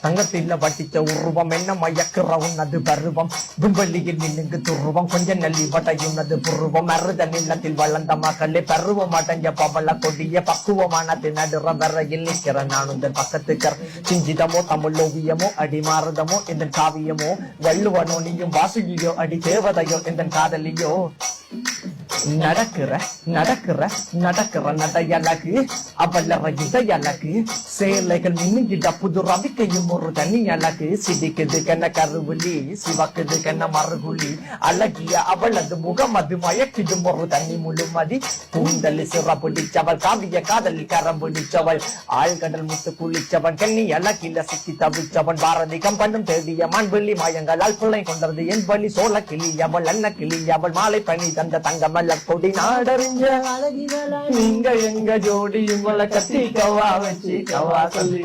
தங்கத்தில வட்டிச்ச உருவம் என்ன மயக்குற உன்னது பருவம் விண்வெளியில் நின்னுக்கு துருவம் கொஞ்சம் நல்லி வட்டையுன்னது புருவம் அறுத நிலத்தில் வளர்ந்த மகளே பருவம் அடைஞ்ச பவள கொடிய பக்குவமானது நடுற வரையில் நிற்கிற நான் உங்கள் பக்கத்துக்கர் சிஞ்சிதமோ தமிழ் ஓவியமோ அடி மாறுதமோ இந்த காவியமோ வள்ளுவனோ நீயும் வாசுகியோ அடி தேவதையோ இந்த காதலியோ நடக்கிற நடக்கிற நடக்கிற நடையழகு அவளற இடையழகு சேலைகள் மின்னுகிட புது ரவிக்கையும் ஒரு தனி அழகு சிரிக்குது கண்ண கருவிழி சிவக்குது கண்ண மறுகுழி அழகிய அவளது முகம் அது மயக்கிடும் ஒரு தனி முழுமதி கூந்தல் சிற பிடிச்சவள் காவிய காதலி கரம் பிடிச்சவள் ஆழ்கடல் முத்து குளிச்சவன் கண்ணி அழகில சிக்கி தவிச்சவன் பாரதிகம் பண்ணும் தேடிய மான்வெள்ளி மாயங்களால் பிள்ளை கொண்டது என் வழி சோழ கிளி அவள் அன்ன கிளி அவள் மாலை பணி தந்த தங்கமல்ல கொடி நாடறிஞ்ச நீங்க எங்க ஜோடி உங்களை கத்தி கவா வச்சு கவா சொல்லி